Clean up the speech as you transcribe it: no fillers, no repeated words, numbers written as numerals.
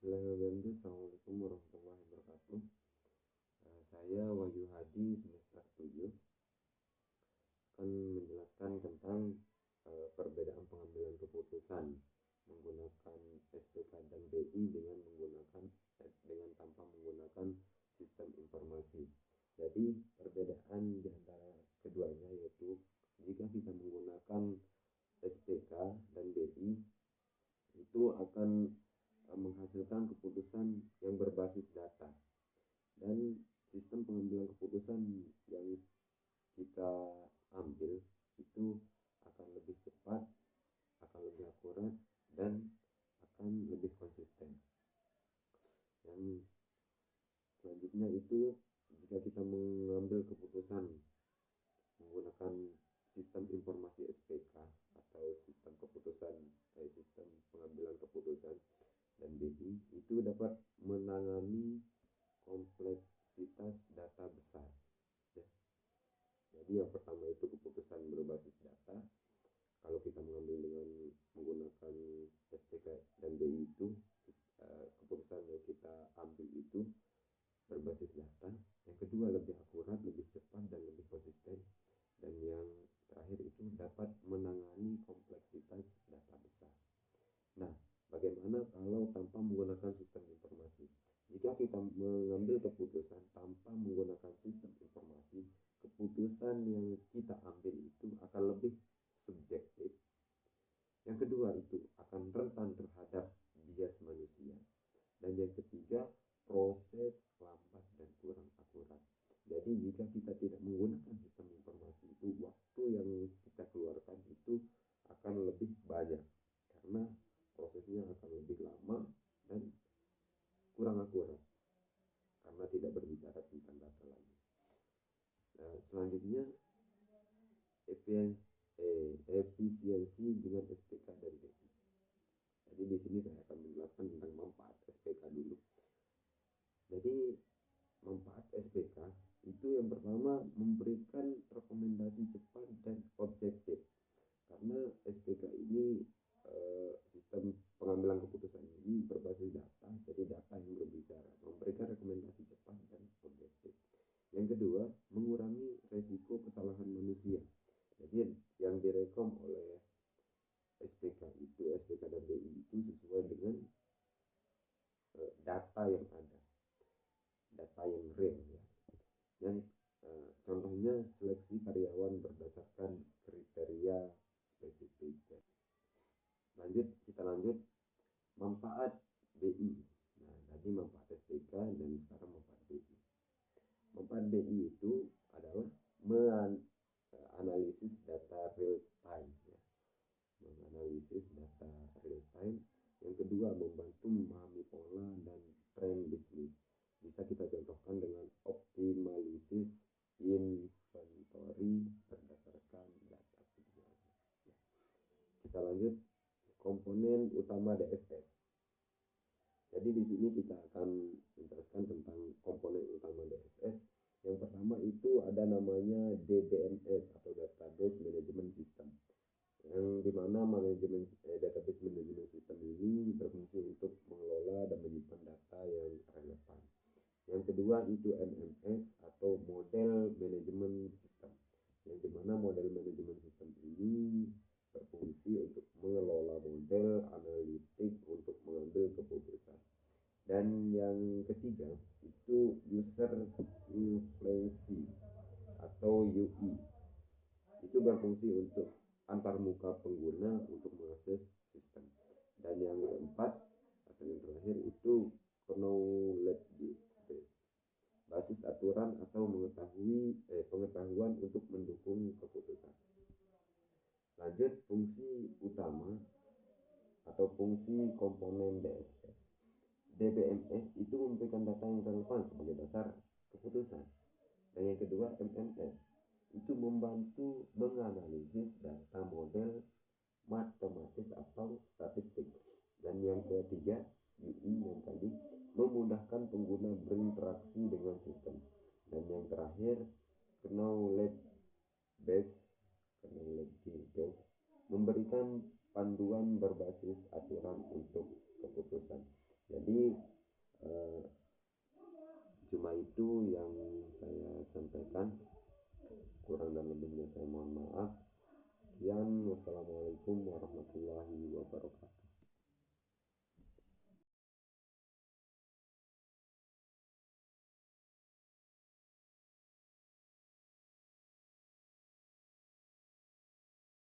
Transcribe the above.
Bismillahirrahmanirrahim. Assalamualaikum warahmatullahi wabarakatuh. Saya Wahyu Hadi, semester 7, akan menjelaskan tentang perbedaan pengambilan keputusan menggunakan SPK dan BI dengan tanpa menggunakan sistem informasi. Jadi perbedaan di antara keduanya yaitu jika kita menggunakan SPK dan BI itu akan menghasilkan keputusan yang berbasis data, dan sistem pengambilan keputusan yang kita ambil itu akan lebih cepat, akan lebih akurat, dan akan lebih konsisten. Yang selanjutnya itu jika kita mengambil keputusan menggunakan sistem informasi SPK atau sistem pengambilan keputusan dan BI itu dapat menangani kompleksitas data besar. Jadi yang pertama itu keputusan berbasis data. Kalau kita mengambil dengan menggunakan SPK dan BI itu keputusan yang kita ambil itu berbasis data. Yang kedua lebih akurat, lebih cepat, dan lebih konsisten. Dan yang terakhir itu dapat menangani kompleksitas data besar. Nah, bagaimana kalau tanpa menggunakan sistem informasi? Jika kita mengambil keputusan tanpa menggunakan sistem informasi, keputusan yang kita ambil itu akan lebih subjektif. Yang kedua itu akan rentan terhadap bias manusia. Dan yang ketiga, proses lambat dan kurang akurat. Jadi jika kita tidak menggunakan sistem informasi itu, waktu yang kita keluarkan itu akan lebih banyak karena prosesnya akan lebih lama dan kurang akurat karena tidak berbicara tentang data lagi. Nah, selanjutnya efisiensi dengan SPK dan BI. Jadi di sini saya akan menjelaskan tentang manfaat SPK dulu. Jadi manfaat SPK itu yang pertama memberikan rekomendasi cepat dan objektif, karena SPK ini sistem pengambilan keputusan ini berbasis data, jadi data yang berbicara, memberikan rekomendasi cepat dan objektif. Yang kedua, mengurangi resiko kesalahan manusia. Jadi yang direkom oleh SPK dan BI itu sesuai dengan data yang ada, data yang real ya. Yang contohnya seleksi karyawan berdasarkan kriteria spesifik ya. Kita lanjut manfaat BI. Nah, tadi manfaat SPK dan sekarang manfaat BI. Manfaat BI itu adalah menganalisis data real time ya. Menganalisis data real time. Yang kedua, membantu memahami pola dan tren bisnis. Bisa kita contohkan dengan optimalisis inventory berdasarkan data penjualan. Ya. Kita lanjut komponen utama DSS. Jadi di sini kita akan menjelaskan tentang komponen utama DSS. Yang pertama itu ada namanya DBMS atau Database Management System, yang dimana database management system ini berfungsi untuk mengelola dan menyimpan data yang relevan. Yang kedua itu MMS atau Model Management System, yang dimana model management system ini berfungsi untuk mengelola model analitik untuk mengambil keputusan. Dan yang ketiga itu User Influence atau UI, itu berfungsi untuk antarmuka pengguna untuk mengakses sistem. Dan yang keempat atau yang terakhir itu knowledge base, basis aturan atau pengetahuan untuk mendukung keputusan. Lanjut fungsi utama atau fungsi komponen DSS. DBMS itu memberikan data yang relevan sebagai dasar keputusan. Dan yang kedua MMS itu membantu menganalisis data model matematis atau statistik. Dan yang ketiga UI yang tadi memudahkan pengguna berinteraksi dengan sistem. Dan yang terakhir knowledge base memberikan panduan berbasis aturan untuk keputusan. Jadi Jadi cuma itu yang saya sampaikan, kurang dan lebihnya saya mohon maaf. Sekian, wassalamualaikum warahmatullahi wabarakatuh.